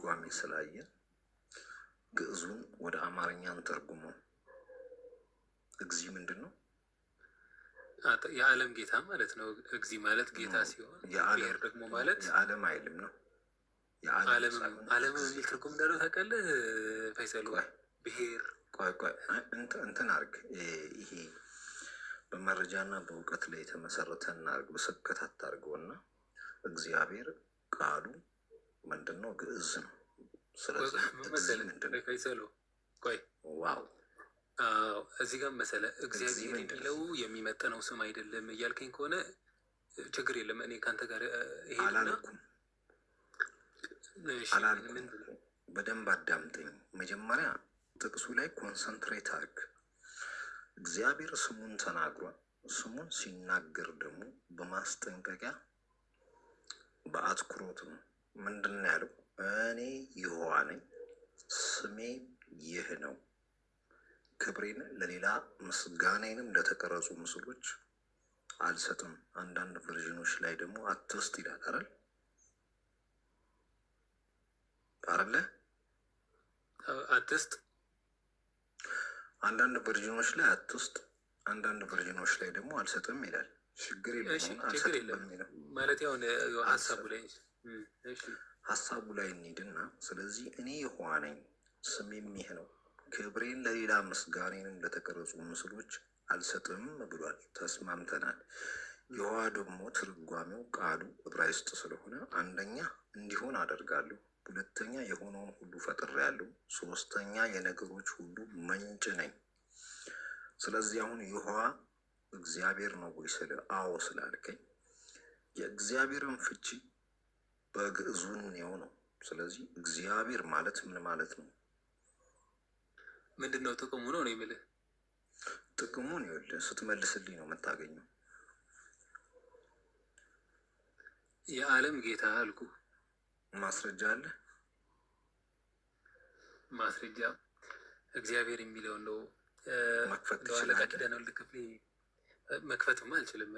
ትርጓሜ ስላየን ግዕዙን ወደ አማርኛ እንተርጉመው። እግዚ ምንድን ነው? የዓለም ጌታ ማለት ነው። እግዚ ማለት ጌታ ሲሆን ብሔር ደግሞ ማለት የዓለም አይልም ነው። ዓለም የሚል ትርጉም እንዳለው ታውቃለህ ፈይሰሉ? ብሔር ቆይ እንትን አርግ። ይሄ በመረጃና በእውቀት ላይ የተመሰረተ እናርግ። በስብከት አታርገው እና እግዚአብሔር ቃሉ ምንድን ነው? ግዕዝ ነው። ስለዚህ ምንድን ነው ፈይሰሉ? ቆይ ዋው እዚህ ጋር መሰለ እግዚአብሔር የሚለው የሚመጠነው ስም አይደለም እያልከኝ ከሆነ ችግር የለም። እኔ ከአንተ ጋር አላልኩም። በደንብ አዳምጠኝ። መጀመሪያ ጥቅሱ ላይ ኮንሰንትሬት አድርግ። እግዚአብሔር ስሙን ተናግሯል። ስሙን ሲናገር ደግሞ በማስጠንቀቂያ በአትኩሮት ነው። ምንድን ነው ያለው? እኔ ይሖዋ ነኝ፣ ስሜ ይህ ነው፣ ክብሬን ለሌላ ምስጋናዬንም ለተቀረጹ ምስሎች አልሰጥም። አንዳንድ ቨርዥኖች ላይ ደግሞ አትስጥ ይላል አይደል? አለ አትስጥ። አንዳንድ ቨርዥኖች ላይ አትስጥ፣ አንዳንድ ቨርዥኖች ላይ ደግሞ አልሰጥም ይላል። ችግር የለም ማለት ያው ሀሳቡ ላይ እንሂድና፣ ስለዚህ እኔ ይሖዋ ነኝ ስሜም ይህ ነው ክብሬን ለሌላ ምስጋናዬንም ለተቀረጹ ምስሎች አልሰጥም ብሏል። ተስማምተናል። ይሖዋ ደግሞ ትርጓሜው ቃሉ ዕብራይስጥ ስለሆነ አንደኛ እንዲሆን አደርጋለሁ፣ ሁለተኛ የሆነውን ሁሉ ፈጥሬያለሁ፣ ሶስተኛ የነገሮች ሁሉ ምንጭ ነኝ። ስለዚህ አሁን ይሖዋ እግዚአብሔር ነው ወይ ስለ አዎ ስላልከኝ የእግዚአብሔርን ፍቺ በግዕዙን ነው። ስለዚህ እግዚአብሔር ማለት ምን ማለት ነው? ምንድን ነው ጥቅሙ ነው የምልህ። ጥቅሙን ይኸውልህ ስትመልስልኝ ነው የምታገኘው። የዓለም ጌታ አልኩ። ማስረጃ አለ? ማስረጃ እግዚአብሔር የሚለው ነው። መክፈት አለቃ ኪዳነ ወልድ ክፍሌ መክፈትማ አልችልም።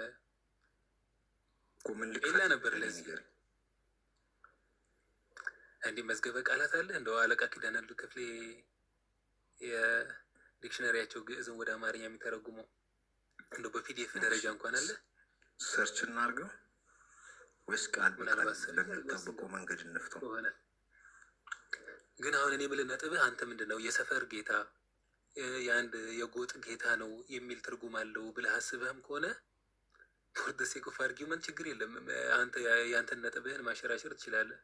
ሌላ ነበር ለዚህ እንዲህ መዝገበ ቃላት አለ። እንደው አለቃ ኪዳነ ወልድ ክፍሌ የዲክሽነሪያቸው ግዕዝን ወደ አማርኛ የሚተረጉመው እንደው በፒዲኤፍ ደረጃ እንኳን አለ። ሰርች እናርገው ወይስ ቃል በቃል በሚጠብቀው መንገድ እንፍተው? ግን አሁን እኔ የምልህ ነጥብህ አንተ ምንድን ነው የሰፈር ጌታ የአንድ የጎጥ ጌታ ነው የሚል ትርጉም አለው ብለህ አስበህም ከሆነ ፎር ዘ ሴክ ኦፍ አርጊውመንት ችግር የለም። አንተ የአንተን ነጥብህን ማሸራሸር ትችላለህ።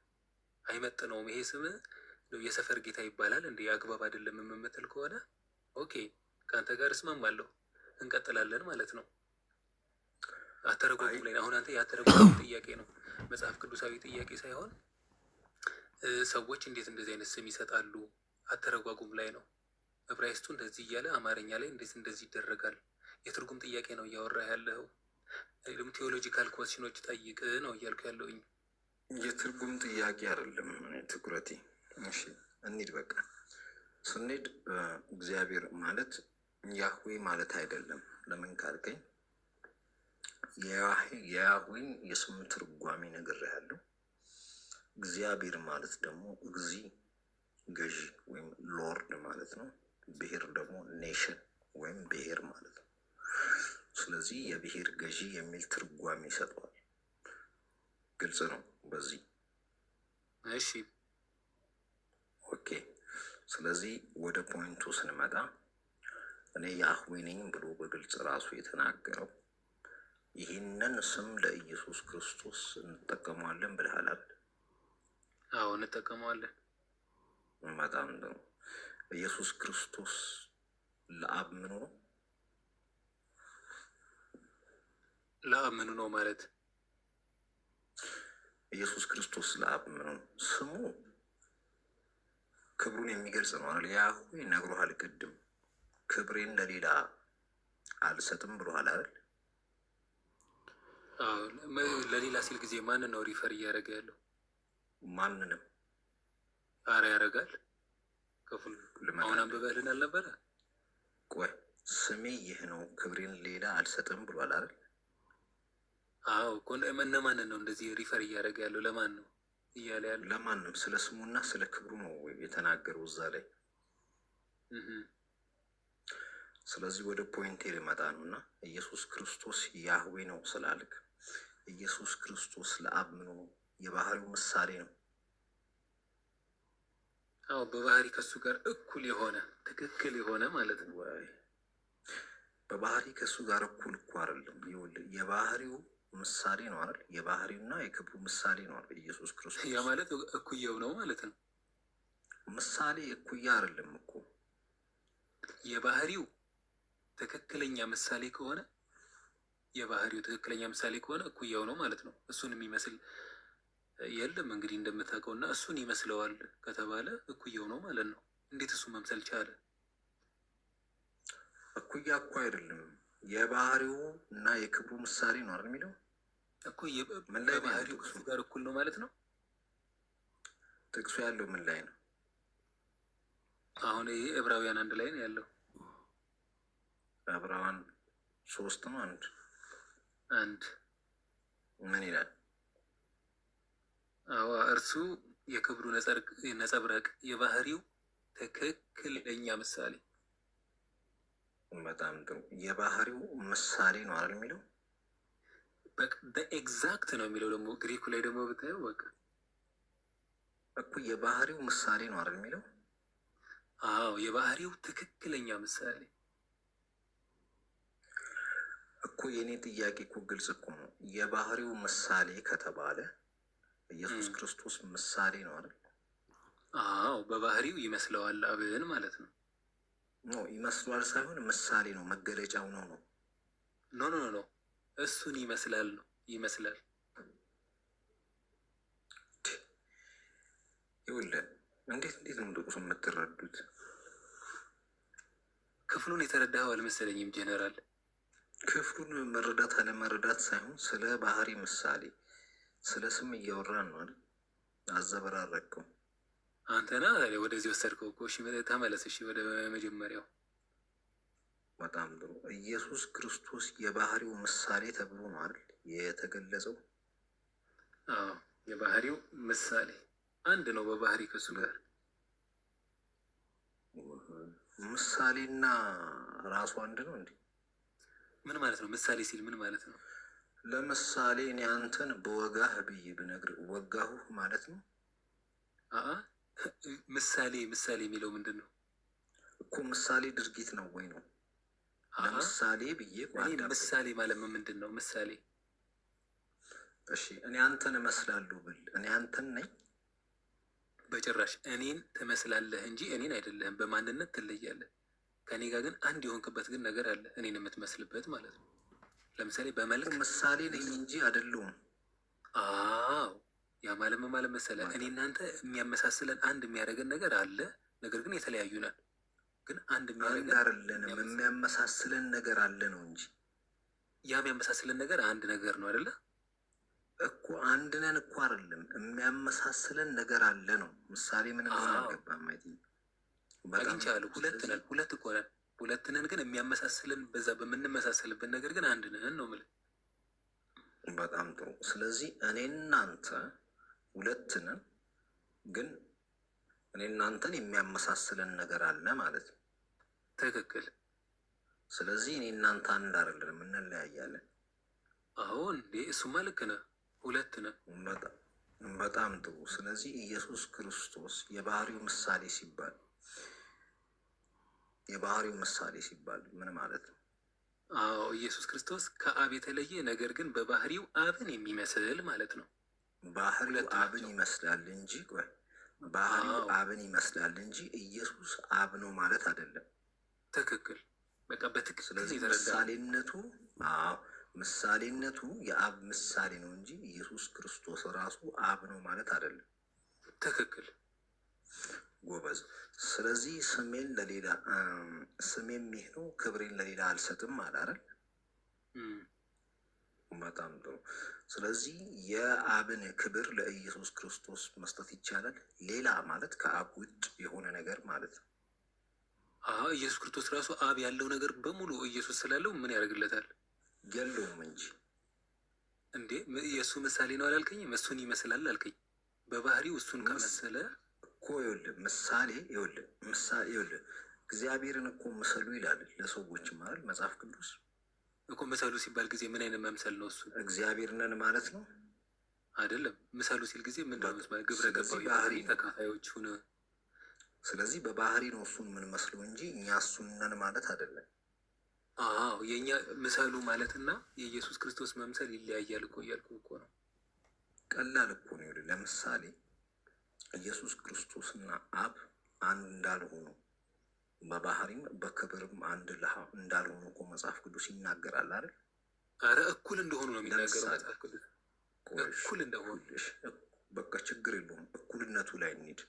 አይመጥነውም ይሄ ስም የሰፈር ጌታ ይባላል እንደ አግባብ አይደለም የምምትል ከሆነ ኦኬ፣ ከአንተ ጋር እስማማለሁ፣ እንቀጥላለን ማለት ነው። አተረጓጉም ላይ አሁን አንተ ያተረጓጉም ጥያቄ ነው፣ መጽሐፍ ቅዱሳዊ ጥያቄ ሳይሆን ሰዎች እንዴት እንደዚህ አይነት ስም ይሰጣሉ አተረጓጉም ላይ ነው። ዕብራይስጡ እንደዚህ እያለ አማርኛ ላይ እንዴት እንደዚህ ይደረጋል? የትርጉም ጥያቄ ነው እያወራ ያለው። ደግሞ ቴዎሎጂካል ኮስችኖች ጠይቅ ነው እያልኩ ያለውኝ። የትርጉም ጥያቄ አይደለም ትኩረቴ። እሺ እንሂድ። በቃ ስንሄድ እግዚአብሔር ማለት ያህዌ ማለት አይደለም። ለምን ካልከኝ የያህዌን የስም ትርጓሜ ነግሬሃለሁ። እግዚአብሔር ማለት ደግሞ እግዚ ገዢ ወይም ሎርድ ማለት ነው። ብሔር ደግሞ ኔሽን ወይም ብሔር ማለት ነው። ስለዚህ የብሔር ገዢ የሚል ትርጓሜ ይሰጠዋል። ግልጽ ነው በዚህ? እሺ ኦኬ። ስለዚህ ወደ ፖይንቱ ስንመጣ እኔ ያህዌ ነኝ ብሎ በግልጽ ራሱ የተናገረው ይህንን ስም ለኢየሱስ ክርስቶስ እንጠቀመዋለን ብለሃል አይደል? አዎ እንጠቀመዋለን። በጣም ነው። ኢየሱስ ክርስቶስ ለአብ ምኑ ነው? ለአብ ምኑ ነው ማለት ኢየሱስ ክርስቶስ ለአብ ምኑ ነው? ስሙ ክብሩን የሚገልጽ ነው አይደል? ያህዌ ነግሮሃል ቅድም፣ ክብሬን ለሌላ አልሰጥም ብሎሃል አይደል? ለሌላ ሲል ጊዜ ማንን ነው ሪፈር እያደረገ ያለው? ማንንም አረ ያደርጋል። ከፉል አሁን አንብበህልን አልነበረ? ቆይ ስሜ ይህ ነው ክብሬን ሌላ አልሰጥም ብሏል አይደል? አዎ እኮ እነማንን ነው እንደዚህ ሪፈር እያደረገ ያለው? ለማን ነው? እያለ ያለ ለማንም ስለ ስሙና ስለ ክብሩ ነው የተናገረው እዛ ላይ። ስለዚህ ወደ ፖይንቴ ልመጣ ነው እና ኢየሱስ ክርስቶስ ያህዌ ነው ስላልክ ኢየሱስ ክርስቶስ ለአብ ምኑ የባህሪው ምሳሌ ነው? አዎ በባህሪ ከሱ ጋር እኩል የሆነ ትክክል የሆነ ማለት ነው። ወይ በባህሪ ከሱ ጋር እኩል እኮ አይደለም። ይኸውልህ የባህሪው ምሳሌ ነው አይደል? የባህሪውና የክብሩ ምሳሌ ነው አይደል? ኢየሱስ ክርስቶስ ያ ማለት እኩያው ነው ማለት ነው። ምሳሌ እኩያ አይደለም እኮ የባህሪው ትክክለኛ ምሳሌ ከሆነ የባህሪው ትክክለኛ ምሳሌ ከሆነ እኩያው ነው ማለት ነው። እሱን የሚመስል የለም እንግዲህ እንደምታውቀው እና እሱን ይመስለዋል ከተባለ እኩያው ነው ማለት ነው። እንዴት እሱ መምሰል ቻለ? እኩያ እኮ አይደለም የባህሪው እና የክብሩ ምሳሌ ነው አይደል የሚለው እኮ በባህሪው ከሱ ጋር እኩል ነው ማለት ነው። ጥቅሱ ያለው ምን ላይ ነው? አሁን ይሄ ዕብራውያን 1 ላይ ነው ያለው። ዕብራውያን 3 ነው አንድ ምን ይላል? አዎ እርሱ የክብሩ ነጸብራቅ የባህሪው ትክክለኛ ምሳሌ። በጣም ጥሩ። የባህሪው ምሳሌ ነው አይደል የሚለው በኤግዛክት ነው የሚለው። ደግሞ ግሪኩ ላይ ደግሞ ብታየው በቃ እኮ የባህሪው ምሳሌ ነው አይደል የሚለው። አዎ የባህሪው ትክክለኛ ምሳሌ እኮ። የእኔ ጥያቄ እኮ ግልጽ እኮ ነው። የባህሪው ምሳሌ ከተባለ ኢየሱስ ክርስቶስ ምሳሌ ነው አይደል? አዎ በባህሪው ይመስለዋል አብን ማለት ነው። ኖ ይመስለዋል ሳይሆን ምሳሌ ነው፣ መገለጫው ነው። ኖ እሱን ይመስላል ነው ይመስላል። ይኸውልህ እንዴት ነው ጥቅሱ የምትረዱት? ክፍሉን የተረዳኸው አልመሰለኝም ጀነራል። ክፍሉን መረዳት አለመረዳት ሳይሆን ስለ ባህሪ ምሳሌ ስለ ስም እያወራን ነው አይደል? አዘበራረቅከው አንተና ወደዚህ ወሰድከው እኮ። እሺ ተመለስ። እሺ ወደ መጀመሪያው። በጣም ጥሩ። ኢየሱስ ክርስቶስ የባህሪው ምሳሌ ተብሎ ነው አይደል የተገለጸው? አዎ የባህሪው ምሳሌ አንድ ነው በባህሪ ከሱ ጋር። ምሳሌና ራሱ አንድ ነው እንዴ? ምን ማለት ነው ምሳሌ ሲል ምን ማለት ነው? ለምሳሌ እኔ አንተን በወጋህ ብዬ ብነግር ወጋሁ ማለት ነው? ምሳሌ የሚለው ምንድን ነው እኮ? ምሳሌ ድርጊት ነው ወይ ነው? ለምሳሌ ብዬ ምሳሌ ማለት ምንድን ነው? ምሳሌ እሺ እኔ አንተን እመስላለሁ ብል እኔ አንተን ነኝ? በጭራሽ። እኔን ትመስላለህ እንጂ እኔን አይደለህም። በማንነት ትለያለህ። ከኔ ጋር ግን አንድ የሆንክበት ግን ነገር አለ፣ እኔን የምትመስልበት ማለት ነው። ለምሳሌ በመልክ ምሳሌ ነኝ እንጂ አይደለሁም። አዎ ያ ማለት መሰለህ እኔ እናንተ የሚያመሳስለን አንድ የሚያደርገን ነገር አለ፣ ነገር ግን የተለያዩ ነን። ግን አንድ አይደለንም። የሚያመሳስለን ነገር አለ ነው እንጂ ያ የሚያመሳስለን ነገር አንድ ነገር ነው አይደለ እኮ። አንድ ነን እኮ አይደለም፣ የሚያመሳስለን ነገር አለ ነው። ምሳሌ ምንም አልገባም። አግኝቻለሁ። ሁለት እኮ ነን። ሁለት ነን ግን የሚያመሳስለን በዛ በምንመሳሰልበት ነገር ግን አንድ ነን ነው የምልህ። በጣም ጥሩ። ስለዚህ እኔ እናንተ ሁለት ነን፣ ግን እኔ እናንተን የሚያመሳስለን ነገር አለ ማለት ነው። ትክክል። ስለዚህ እኔ እናንተ አንድ አይደለንም፣ እንለያያለን። አሁን እሱማ ልክ ነህ፣ ሁለት ነን። በጣም ጥሩ። ስለዚህ ኢየሱስ ክርስቶስ የባህሪው ምሳሌ ሲባል ምን ማለት ነው? አዎ ኢየሱስ ክርስቶስ ከአብ የተለየ ነገር ግን በባህሪው አብን የሚመስል ማለት ነው። ባህሪው አብን ይመስላል እንጂ ባህሪው አብን ይመስላል እንጂ ኢየሱስ አብ ነው ማለት አይደለም። ትክክል። በቃ በትክክል። ስለዚህ ምሳሌነቱ የአብ ምሳሌ ነው እንጂ ኢየሱስ ክርስቶስ ራሱ አብ ነው ማለት አይደለም። ትክክል ጎበዝ። ስለዚህ ስሜም ይህ ነው ክብሬን ለሌላ አልሰጥም አለ አይደል? በጣም ጥሩ። ስለዚህ የአብን ክብር ለኢየሱስ ክርስቶስ መስጠት ይቻላል? ሌላ ማለት ከአብ ውጭ የሆነ ነገር ማለት ነው። ኢየሱስ ክርስቶስ ራሱ አብ ያለው ነገር በሙሉ ኢየሱስ ስላለው ምን ያደርግለታል? የለውም እንጂ እንዴ የእሱ ምሳሌ ነው አላልከኝም? እሱን ይመስላል አልከኝ። በባህሪው እሱን ከመሰለ እኮ ይኸውልህ እግዚአብሔርን እኮ ምሰሉ ይላል ለሰዎች ማለት መጽሐፍ ቅዱስ እኮ። ምሰሉ ሲባል ጊዜ ምን አይነት መምሰል ነው? እሱ እግዚአብሔርነን ማለት ነው አይደለም። ምሰሉ ሲል ጊዜ ምን ነው መስማት ግብረ ገባዊ ባህሪ ተካፋዮች ሁነ። ስለዚህ በባህሪ ነው እሱን ምን መስለው እንጂ እኛ እሱን ነን ማለት አይደለም። አዎ የእኛ ምሰሉ ማለትና የኢየሱስ ክርስቶስ መምሰል ይለያያል እኮ እያልኩ እኮ ነው። ቀላል እኮ ነው። ለምሳሌ ኢየሱስ ክርስቶስና አብ አንድ እንዳልሆኑ በባህሪም በክብርም አንድ እንዳልሆኑ እኮ መጽሐፍ ቅዱስ ይናገራል አይደል? አረ እኩል እንደሆኑ ነው የሚናገረው መጽሐፍ ቅዱስ። እኩል እንደሆኑ በቃ ችግር የለውም። እኩልነቱ ላይ እንሂድ።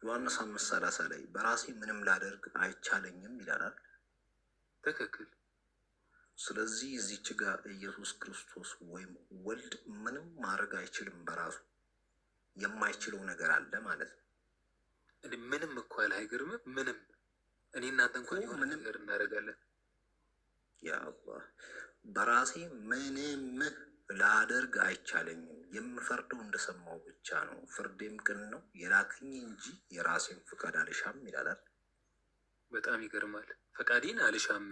ዮሐንስ 5:30 ላይ በራሴ ምንም ላደርግ አይቻለኝም ይላል። ትክክል። ስለዚህ እዚች ጋር ኢየሱስ ክርስቶስ ወይም ወልድ ምንም ማድረግ አይችልም። በራሱ የማይችለው ነገር አለ ማለት ነው። ምንም እኮ ያለ አይገርምም። ምንም እኔ እናንተ እንኳን የሆነ ነገር እናደርጋለን። ያ አላህ በራሴ ምንም ላደርግ አይቻለኝም፣ የምፈርደው እንደሰማው ብቻ ነው፣ ፍርዴም ቅን ነው፣ የላከኝ እንጂ የራሴን ፍቃድ አልሻም ይላል። በጣም ይገርማል። ፈቃዴን አልሻም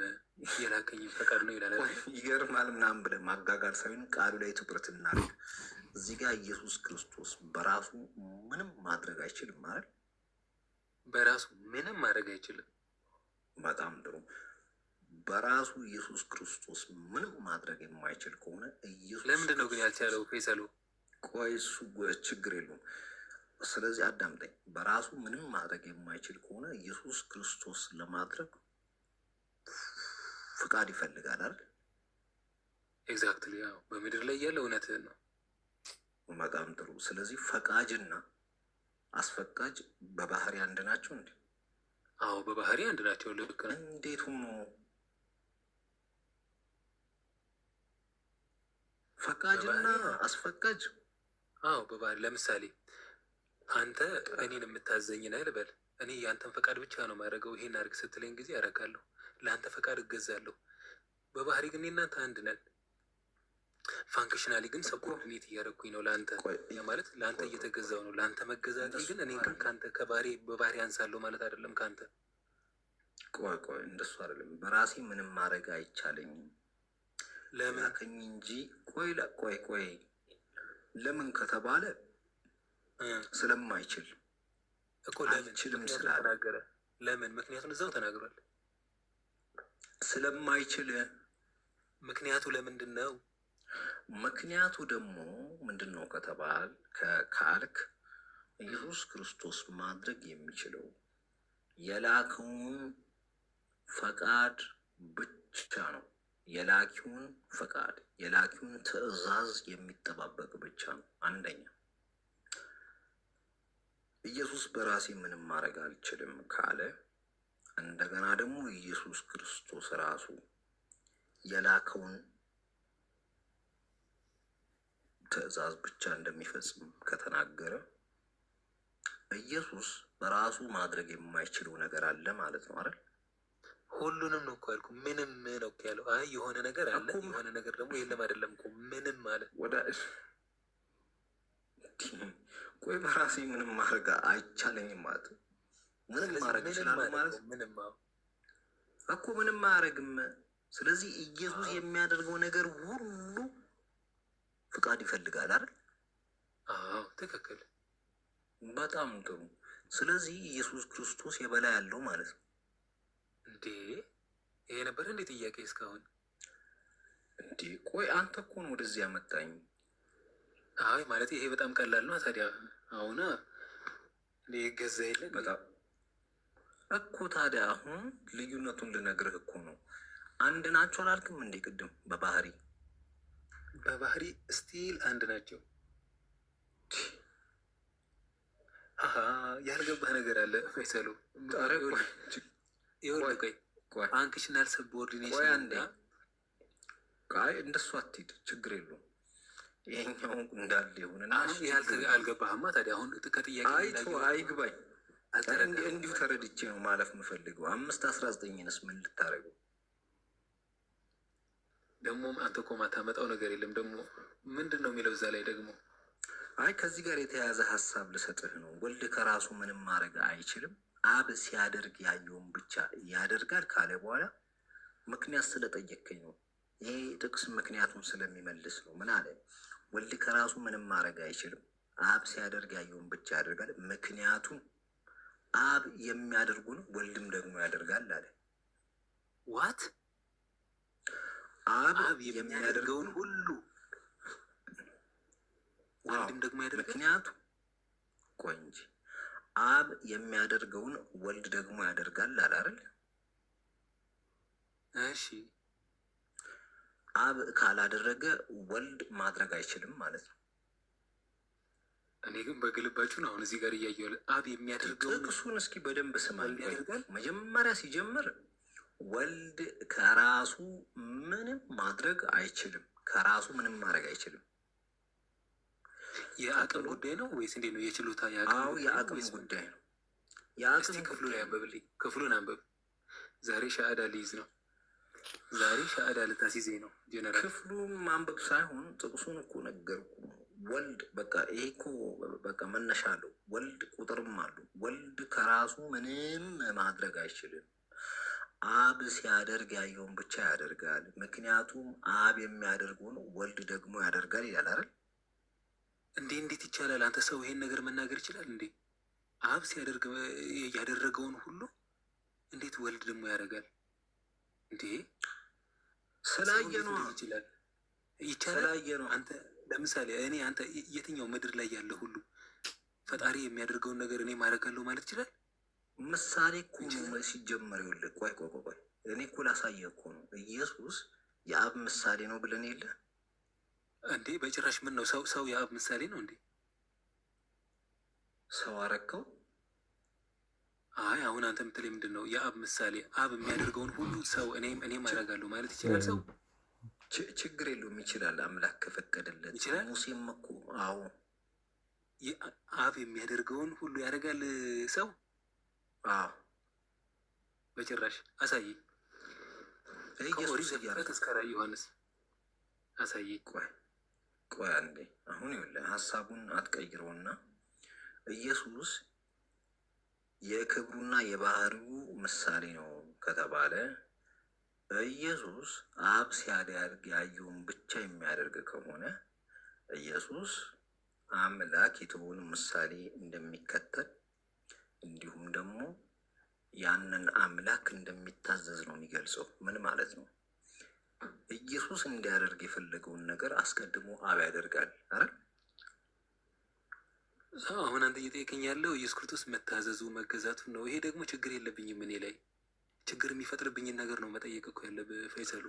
የላከኝን ፈቃድ ነው ይላል። ይገርማል ምናምን ብለህ ማጋጋል ሳይሆን ቃሉ ላይ ትኩረት እናድርግ። እዚህ ጋር ኢየሱስ ክርስቶስ በራሱ ምንም ማድረግ አይችልም ማለት በራሱ ምንም ማድረግ አይችልም። በጣም ጥሩ። በራሱ ኢየሱስ ክርስቶስ ምንም ማድረግ የማይችል ከሆነ ኢየሱስ ለምንድን ነው ግን ያልቻለው? ፈይሰሉ ቆይ እሱ ችግር የለውም። ስለዚህ አዳምጠኝ። በራሱ ምንም ማድረግ የማይችል ከሆነ ኢየሱስ ክርስቶስ ለማድረግ ፍቃድ ይፈልጋል አይደል? ኤግዛክትሊ። ያው በምድር ላይ ያለ እውነትህን ነው። በጣም ጥሩ። ስለዚህ ፈቃጅና አስፈቃጅ በባህሪ አንድ ናቸው እንዴ? አዎ በባህሪ አንድ ናቸው። ልክ ነው። እንዴት ሆኖ ፈቃጅና አስፈቃጅ? አዎ በባህሪ ለምሳሌ አንተ እኔን የምታዘኝ ነህ ልበል። እኔ የአንተን ፈቃድ ብቻ ነው ማድረገው። ይሄን አድርግ ስትለኝ ጊዜ አደርጋለሁ። ለአንተ ፈቃድ እገዛለሁ። በባህሪ ግን እናንተ አንድ ነን። ፋንክሽናሊ ግን ሰኮርዲኔት እያደረግኩኝ ነው ለአንተ ማለት ለአንተ እየተገዛው ነው። ለአንተ መገዛቴ ግን እኔ ግን ከአንተ በባህሪ አንሳለሁ ማለት አይደለም። ከአንተ ቆይ እንደሱ አይደለም። በራሴ ምንም ማድረግ አይቻለኝም ለምን ላከኝ እንጂ ቆይ ለምን ከተባለ ስለማይችል እኮ ለምን ተናገረ? ለምን? ምክንያቱም እዛው ተናግሯል። ስለማይችል ምክንያቱ ለምንድን ነው? ምክንያቱ ደግሞ ምንድን ነው ከተባል ካልክ ኢየሱስ ክርስቶስ ማድረግ የሚችለው የላከውን ፈቃድ ብቻ ነው። የላኪውን ፈቃድ የላኪውን ትዕዛዝ የሚጠባበቅ ብቻ ነው። አንደኛ ኢየሱስ በራሴ ምንም ማድረግ አልችልም ካለ እንደገና ደግሞ ኢየሱስ ክርስቶስ ራሱ የላከውን ትዕዛዝ ብቻ እንደሚፈጽም ከተናገረ ኢየሱስ በራሱ ማድረግ የማይችለው ነገር አለ ማለት ነው አይደል? ሁሉንም ነው እኮ ያልኩ። ምንም ነው እኮ ያለው። አይ የሆነ ነገር አለ፣ የሆነ ነገር ደግሞ የለም አይደለም እኮ ምንም ማለት ቆይ በራሴ ምንም ማድረግ አይቻለኝም ማለት ነው። ምንም ማድረግ ይችላል ማለት ምንም እኮ ምንም አያደርግም። ስለዚህ ኢየሱስ የሚያደርገው ነገር ሁሉ ፍቃድ ይፈልጋል አይደል? አዎ ትክክል። በጣም ጥሩ። ስለዚህ ኢየሱስ ክርስቶስ የበላይ ያለው ማለት ነው እንዴ? ይሄ ነበር እንዴ ጥያቄ እስካሁን? እንዴ ቆይ አንተ እኮ ነው ወደዚህ ያመጣኝ። አይ ማለት ይሄ በጣም ቀላል ነው ታዲያ። አሁን ገዛ የለ በጣም እኮ ታዲያ አሁን ልዩነቱን ልነግርህ እኮ ነው። አንድ ናቸው አላልክም እንዴ ቅድም? በባህሪ ስቲል አንድ ናቸው። ያልገባህ ነገር አለ ፈይሰሉ። ቆይ ፋንክሽናል ሰብኦርዲኔሽን እንደሱ አትሂድ፣ ችግር የለውም። ይሄኛው እንዳለ የሆነ አልገባህማ ታዲያ። አሁን ከጥያቄ አይግባኝ። እንዲሁ ተረድቼ ነው ማለፍ የምፈልገው። 5:19 ምን ልታደርገው ደግሞ? አንተ እኮ ማታመጣው ነገር የለም ደግሞ። ምንድን ነው የሚለው እዛ ላይ ደግሞ? አይ ከዚህ ጋር የተያያዘ ሀሳብ ልሰጥህ ነው። ወልድ ከራሱ ምንም ማድረግ አይችልም፣ አብ ሲያደርግ ያየውን ብቻ ያደርጋል ካለ በኋላ ምክንያት ስለጠየቀኝ ነው። ይሄ ጥቅስ ምክንያቱም ስለሚመልስ ነው። ምን አለ? ወልድ ከራሱ ምንም ማድረግ አይችልም፣ አብ ሲያደርግ ያየውን ብቻ ያደርጋል። ምክንያቱም አብ የሚያደርጉን ወልድም ደግሞ ያደርጋል አለ። ዋት? አብ የሚያደርገውን ሁሉ ወልድም ደግሞ ያደርጋል። ምክንያቱም ቆይ እንጂ አብ የሚያደርገውን ወልድ ደግሞ ያደርጋል አለ አይደል? እሺ አብ ካላደረገ ወልድ ማድረግ አይችልም ማለት ነው። እኔ ግን በግልባችሁ ነው አሁን እዚህ ጋር እያየሁ አብ የሚያደርገው ጥቅሱን እስኪ በደንብ ስማኝ። መጀመሪያ ሲጀምር ወልድ ከራሱ ምንም ማድረግ አይችልም፣ ከራሱ ምንም ማድረግ አይችልም። የአቅም ጉዳይ ነው ወይስ እንዴት ነው? የችሎታ የአቅም ጉዳይ ነው። እስቲ ክፍሉን ያንበብልኝ፣ ክፍሉን አንበብ። ዛሬ ሻዕዳ ሊይዝ ነው። ዛሬ ሻዕዳ ልታስይዘኝ ነው ጀነራል። ክፍሉን ማንበብ ሳይሆን ጥቅሱን እኮ ነገርኩ። ወልድ በቃ ይሄ እኮ በቃ መነሻ አለው። ወልድ ቁጥርም አለው። ወልድ ከራሱ ምንም ማድረግ አይችልም፣ አብ ሲያደርግ ያየውን ብቻ ያደርጋል። ምክንያቱም አብ የሚያደርገውን ወልድ ደግሞ ያደርጋል ይላል አይደል? እንዴት ይቻላል? አንተ ሰው ይሄን ነገር መናገር ይችላል እንዴ? አብ ሲያደርግ ያደረገውን ሁሉ እንዴት ወልድ ደግሞ ያደርጋል እንዴ? ስላየ ነው ይችላል ይቻላል። አንተ ለምሳሌ እኔ አንተ የትኛው ምድር ላይ ያለ ሁሉ ፈጣሪ የሚያደርገውን ነገር እኔ ማድረጋለሁ ማለት ይችላል? ምሳሌ እኮ ነው ሲጀመር። ይኸውልህ ቆይ እኔ እኮ ላሳየህ እኮ ነው። ኢየሱስ የአብ ምሳሌ ነው ብለን የለ እንዴ? በጭራሽ። ምን ነው ሰው የአብ ምሳሌ ነው እንዴ? ሰው አረከው? አይ አሁን አንተ የምትለኝ ምንድን ነው? የአብ ምሳሌ አብ የሚያደርገውን ሁሉ ሰው እኔም አደርጋለሁ ማለት ይችላል ሰው? ችግር የለውም ይችላል። አምላክ ከፈቀደለት ይችላል። ሙሴም እኮ አዎ አብ የሚያደርገውን ሁሉ ያደርጋል ሰው? አዎ በጭራሽ። አሳይ። ከኦሪት ዘፍጥረት እስከ ራዕየ ዮሐንስ አሳይ። ቆይ አንዴ። አሁን ይኸውልህ ሀሳቡን አትቀይረውና ኢየሱስ የክብሩና የባህሪው ምሳሌ ነው ከተባለ ኢየሱስ አብ ሲያደርግ ያየውን ብቻ የሚያደርግ ከሆነ ኢየሱስ አምላክ የተውን ምሳሌ እንደሚከተል እንዲሁም ደግሞ ያንን አምላክ እንደሚታዘዝ ነው የሚገልጸው። ምን ማለት ነው? ኢየሱስ እንዲያደርግ የፈለገውን ነገር አስቀድሞ አብ ያደርጋል አይደል? አሁን አንተ እየጠየቀኝ ያለው ኢየሱስ ክርስቶስ መታዘዙ መገዛቱን ነው። ይሄ ደግሞ ችግር የለብኝም። እኔ ላይ ችግር የሚፈጥርብኝን ነገር ነው መጠየቅ እኮ ያለብህ ፈይሰሉ።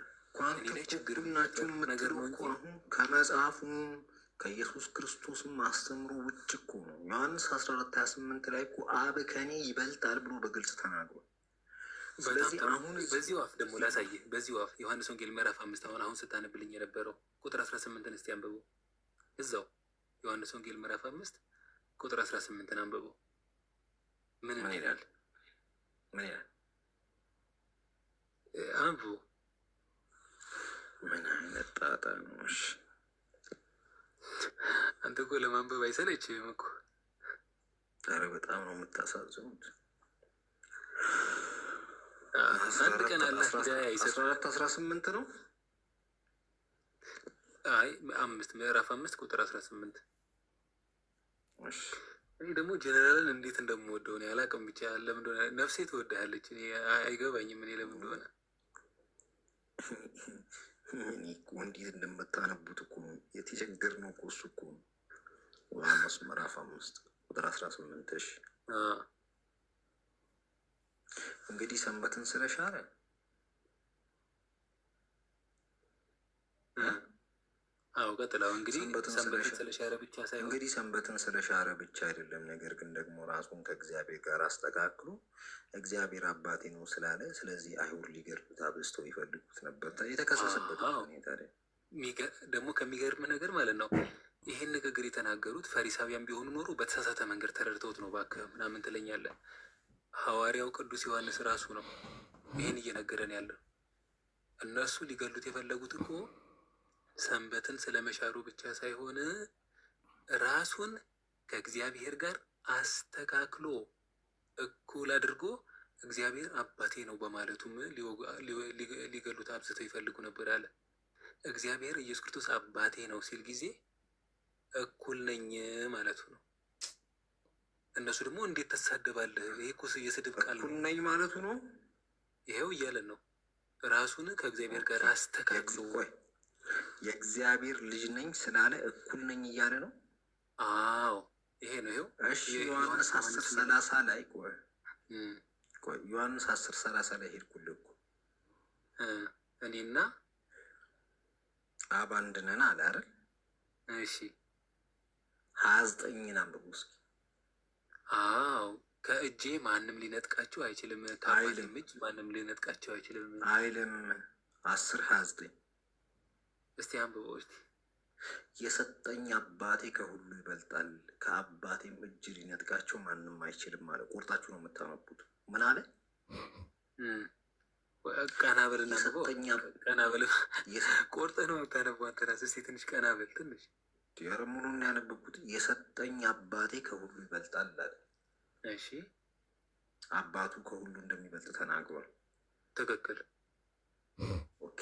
እኔ ላይ ችግር ናቸው ነገር ነው እንጂ ከመጽሐፉም ከኢየሱስ ክርስቶስም አስተምሮ ውጭ እኮ ነው። ዮሐንስ 14:28 ላይ እኮ አብ ከኔ ይበልጣል ብሎ በግልጽ ተናግሯል። ስለዚህ አሁን በዚህ ዋፍ ደግሞ ላሳየህ። በዚህ ዋፍ ዮሐንስ ወንጌል ምዕራፍ 5 አሁን ስታነብልኝ የነበረው ቁጥር 18ን እስቲ አንብበው። እዛው ዮሐንስ ወንጌል ምዕራፍ 5 ቁጥር 18ን አንብበው። ምን ይላል? ምን ይላል? አንብበው። ምን አይነት ጣጣ ነው? እሺ አንተ እኮ ለማንበብ አይሰለችህም እኮ። ኧረ በጣም ነው የምታሳዝኑት። አንድ ቀን አለ 14:18 ነው። አይ 5 ምዕራፍ 5 ቁጥር 18። እኔ ደግሞ ጀነራልን እንዴት እንደምወደው እኔ አላውቅም። ብቻ ለምን እንደሆነ ነፍሴ ትወዳለች። እኔ አይገባኝም እኔ ለምን እንደሆነ። እኔ እኮ እንዴት እንደምታነቡት እኮ የተቸገር ነው እኮ እሱ እኮ ዮሐንስ ምዕራፍ 5 ቁጥር 18። እሺ እንግዲህ ሰንበትን ስለሻረ ቀጥላው። እንግዲህ ሰንበትን ስለሻረ ብቻ ሳይሆን እንግዲህ ሰንበትን ስለሻረ ብቻ አይደለም፣ ነገር ግን ደግሞ ራሱን ከእግዚአብሔር ጋር አስተካክሎ እግዚአብሔር አባቴ ነው ስላለ፣ ስለዚህ አይሁድ ሊገድሉት አብዝተው ይፈልጉት ነበር። የተከሰሰበት ሁኔታ ደግሞ ከሚገርም ነገር ማለት ነው። ይህን ንግግር የተናገሩት ፈሪሳውያን ቢሆኑ ኖሮ በተሳሳተ መንገድ ተረድተውት ነው። እባክህ ምናምን ትለኛለህ። ሐዋርያው ቅዱስ ዮሐንስ ራሱ ነው ይህን እየነገረን ያለው። እነሱ ሊገሉት የፈለጉት እኮ ሰንበትን ስለመሻሩ ብቻ ሳይሆን ራሱን ከእግዚአብሔር ጋር አስተካክሎ እኩል አድርጎ እግዚአብሔር አባቴ ነው በማለቱም ሊገሉት አብዝተው ይፈልጉ ነበር አለ። እግዚአብሔር ኢየሱስ ክርስቶስ አባቴ ነው ሲል ጊዜ እኩል ነኝ ማለቱ ነው። እነሱ ደግሞ እንዴት ተሳደባለህ? ይሄ እኮ የስድብ ቃል ነው። እኩል ነኝ ማለቱ ነው። ይሄው እያለን ነው። ራሱን ከእግዚአብሔር ጋር አስተካክሎ የእግዚአብሔር ልጅ ነኝ ስላለ እኩል ነኝ እያለ ነው። አዎ ይሄ ነው። ይሄው እሺ ዮሐንስ 10:30 ላይ ቆይ ዮሐንስ 10:30 ላይ ሄድኩልህ እኮ እኔና አብ አንድ ነን አለ አይደል? እሺ 29 አንብቡ እስኪ። አዎ ከእጄ ማንም ሊነጥቃቸው አይችልም፣ ከአባቴም እጅ ማንም ሊነጥቃቸው አይችልም አይልም። 10:29 እስቲ አንብበው እስቲ። የሰጠኝ አባቴ ከሁሉ ይበልጣል፣ ከአባቴም እጅ ሊነጥቃቸው ማንም አይችልም አለ። ቆርጣችሁ ነው የምታነቡት። ምን አለ? ቀና በልና ቀና በል። ቆርጠህ ነው የምታነበው አንተ እራስህ። እስቲ ትንሽ ቀና በል ትንሽ። ኧረ ሙሉን ያነበብኩት። የሰጠኝ አባቴ ከሁሉ ይበልጣል አለ። እሺ አባቱ ከሁሉ እንደሚበልጥ ተናግሯል። ትክክል። ኦኬ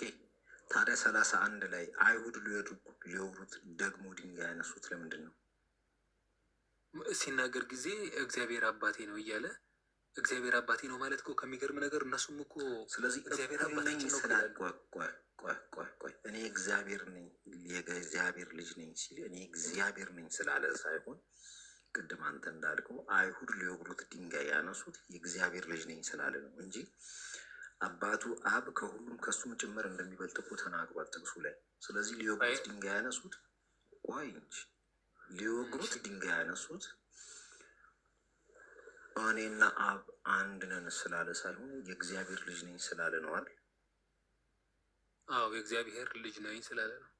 ታዲያ 31 ላይ አይሁድ ሊወግሩት ደግሞ ድንጋይ ያነሱት ለምንድን ነው? ሲናገር ጊዜ እግዚአብሔር አባቴ ነው እያለ እግዚአብሔር አባቴ ነው ማለት እኮ ከሚገርም ነገር እነሱም እኮ ስለዚህ እግዚአብሔር አባቴ ነው ስላለ ቆይ እኔ እግዚአብሔር ነኝ የእግዚአብሔር ልጅ ነኝ ሲል እኔ እግዚአብሔር ነኝ ስላለ ሳይሆን ቅድም አንተ እንዳልከው አይሁድ ሊወግሩት ድንጋይ ያነሱት የእግዚአብሔር ልጅ ነኝ ስላለ ነው እንጂ አባቱ አብ ከሁሉም ከሱም ጭምር እንደሚበልጥ እኮ ተናግሯል ጥቅሱ ላይ። ስለዚህ ሊወግሩት ድንጋይ ያነሱት ቆይ እንጂ ሊወግሩት ድንጋይ ያነሱት እኔና አብ አንድ ነን ስላለ ሳይሆን የእግዚአብሔር ልጅ ነኝ ስላለ ነው አይደል? አዎ የእግዚአብሔር ልጅ ነኝ ስላለ ነው።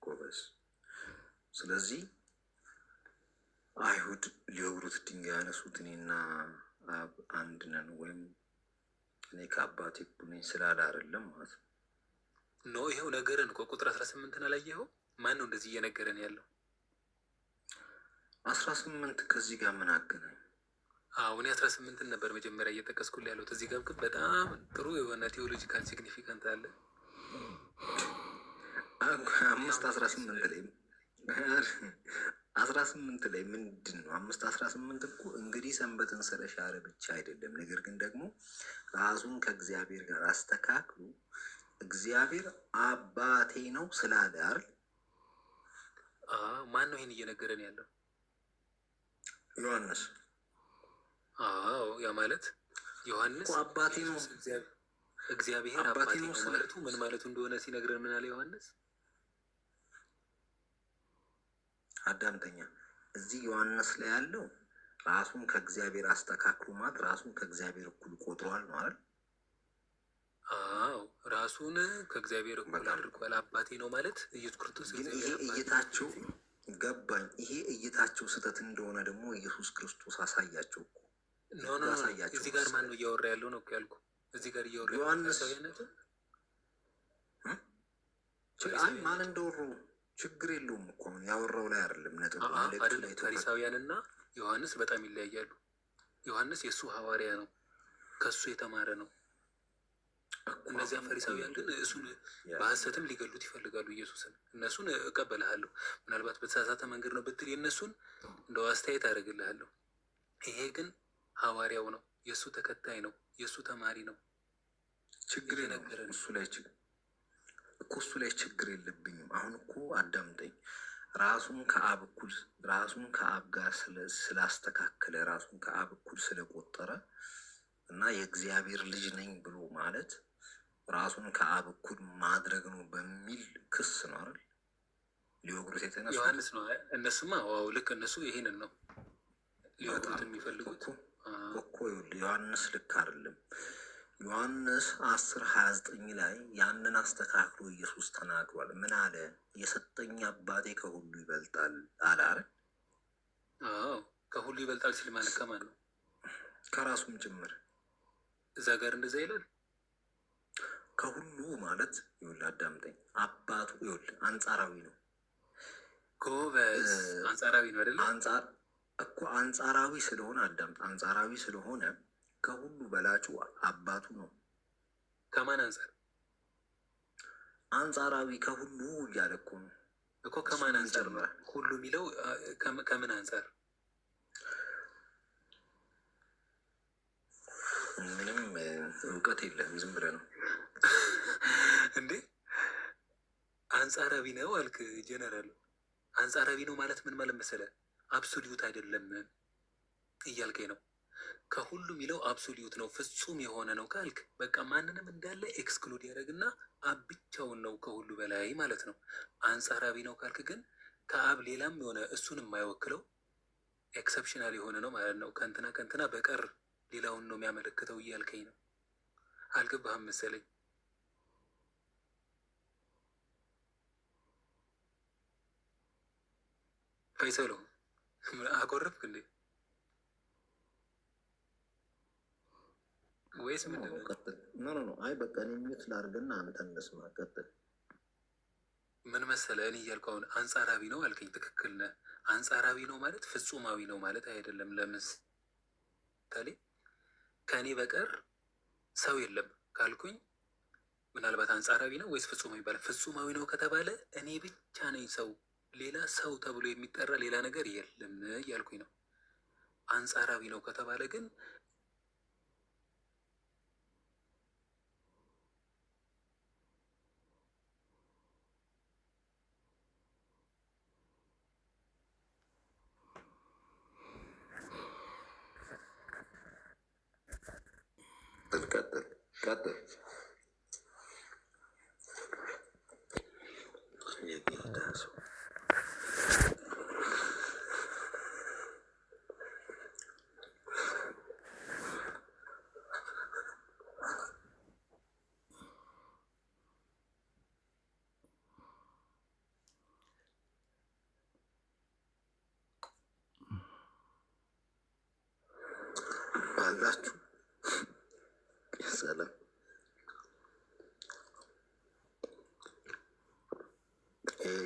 ጎበዝ። ስለዚህ አይሁድ ሊወግሩት ድንጋይ ያነሱት እኔና አብ አንድ ነን ወይም እኔ ከአባቴ እኩል ነኝ ስላለ አይደለም ማለት ነው። ኖ ይኸው ነገርን እኮ ቁጥር 18 አላየኸው? ማን ነው እንደዚህ እየነገረን ያለው? 18 ከዚህ ጋር ምን አገናኝ? እኔ 18 ነበር መጀመሪያ እየጠቀስኩልህ ያለሁት። እዚህ ጋር ግን በጣም ጥሩ የሆነ ቴዎሎጂካል ሲግኒፊካንት አለ። 5:18 ላይ 18 ላይ ምንድን ነው? 5:18 እኮ እንግዲህ ሰንበትን ስለሻረ ብቻ አይደለም፣ ነገር ግን ደግሞ ራሱን ከእግዚአብሔር ጋር አስተካክሉ እግዚአብሔር አባቴ ነው ስላለ አይደል? ማን ነው ይህን እየነገረን ያለው? ዮሐንስ። ያ ማለት ዮሐንስ አባቴ ነው እግዚአብሔር አባቴ ነው ማለቱ ምን ማለቱ እንደሆነ ሲነግረን ምን አለ ዮሐንስ? አዳምጠኛ። እዚህ ዮሐንስ ላይ ያለው ራሱን ከእግዚአብሔር አስተካክሉ ማለት ራሱን ከእግዚአብሔር እኩል ቆጥሯል ማለት። ራሱን ከእግዚአብሔር እኩል አድርጓል። አባቴ ነው ማለት ኢየሱስ ክርስቶስ። ግን ይሄ እይታቸው ገባኝ። ይሄ እይታቸው ስህተት እንደሆነ ደግሞ ኢየሱስ ክርስቶስ አሳያቸው እኮ። እዚህ ጋር ማን ነው እያወራ ያለው ነው ያልኩ። እዚህ ጋር እያወራ ዮሐንስ ማን እንደወሩ ችግር የለውም እኮ ያወራው ላይ አይደለም ነጥብ። ፈሪሳውያንና ዮሐንስ በጣም ይለያያሉ። ዮሐንስ የእሱ ሐዋርያ ነው፣ ከእሱ የተማረ ነው። እነዚያ ፈሪሳውያን ግን እሱን በሐሰትም ሊገሉት ይፈልጋሉ ኢየሱስን። እነሱን እቀበልሃለሁ፣ ምናልባት በተሳሳተ መንገድ ነው ብትል የእነሱን እንደው አስተያየት አደርግልሃለሁ። ይሄ ግን ሐዋርያው ነው፣ የእሱ ተከታይ ነው፣ የእሱ ተማሪ ነው። ችግር የለውም እሱ ላይ ችግር የለብኝም። አሁን እኮ አዳምጠኝ። ራሱን ከአብ ጋር ስላስተካከለ ራሱን ከአብ እኩል ስለቆጠረ እና የእግዚአብሔር ልጅ ነኝ ብሎ ማለት ራሱን ከአብ እኩል ማድረግ ነው በሚል ክስ ነው አይደል ሊወግሩት የተነሱ ዮሐንስ ነው። እነሱማ ልክ እነሱ ይሄንን ነው ሊወግሩት የሚፈልጉት እኮ። ዮሐንስ ልክ አይደለም። ዮሐንስ 10:29 ላይ ያንን አስተካክሎ ኢየሱስ ተናግሯል። ምን አለ? የሰጠኝ አባቴ ከሁሉ ይበልጣል አለ አይደል? ከሁሉ ይበልጣል ሲል ማለት ከማን ነው? ከራሱም ጭምር እዛ ጋር እንደዛ ይላል። ከሁሉ ማለት ይኸውልህ አዳምጠኝ። አባቱ ይኸውልህ አንጻራዊ ነው። ጎበዝ። አንጻራዊ ነው አይደለ? አንጻራዊ ስለሆነ አዳምጥ። አንጻራዊ ስለሆነ ከሁሉ በላጩ አባቱ ነው። ከማን አንጻር? አንጻራዊ ከሁሉ እያለ እኮ ነው እኮ። ከማን አንጻር ነው ሁሉ የሚለው? ከምን አንጻር? ምንም እውቀት የለም፣ ዝም ብለህ ነው እንዴ? አንጻራዊ ነው አልክ ጀነራል። አንጻራዊ ነው ማለት ምን ማለት መሰለህ? አብሶሊዩት አይደለም እያልከኝ ነው። ከሁሉ የሚለው አብሶሊዩት ነው፣ ፍጹም የሆነ ነው ካልክ በቃ ማንንም እንዳለ ኤክስክሉድ ያደረግና አብ ብቻውን ነው ከሁሉ በላይ ማለት ነው። አንጻራዊ ነው ካልክ ግን ከአብ ሌላም የሆነ እሱን የማይወክለው ኤክሰፕሽናል የሆነ ነው ማለት ነው። ከንትና በቀር ሌላውን ነው የሚያመለክተው እያልከኝ ነው። አልገባህም መሰለኝ። ፈይሰሎ አኮረፍክ እንዴ? ወይስ ምንድን ነው? ኖ አይ በቃ እኔ ሚዩት ላድርግና አንተ እንስማ። ቀጥል። ምን መሰለህ እኔ እያልኩህ አሁን አንጻራዊ ነው አልከኝ። ትክክል ነህ። አንጻራዊ ነው ማለት ፍጹማዊ ነው ማለት አይደለም። ለምሳሌ ከእኔ በቀር ሰው የለም ካልኩኝ ምናልባት አንጻራዊ ነው ወይስ ፍጹማዊ ይባላል? ፍጹማዊ ነው ከተባለ እኔ ብቻ ነኝ ሰው፣ ሌላ ሰው ተብሎ የሚጠራ ሌላ ነገር የለም እያልኩኝ ነው። አንጻራዊ ነው ከተባለ ግን ቀጥል። አላችሁ ሰላም።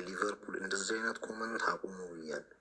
ሊቨርፑል እንደዚህ አይነት ኮመንት አቁሙ ብያለሁ።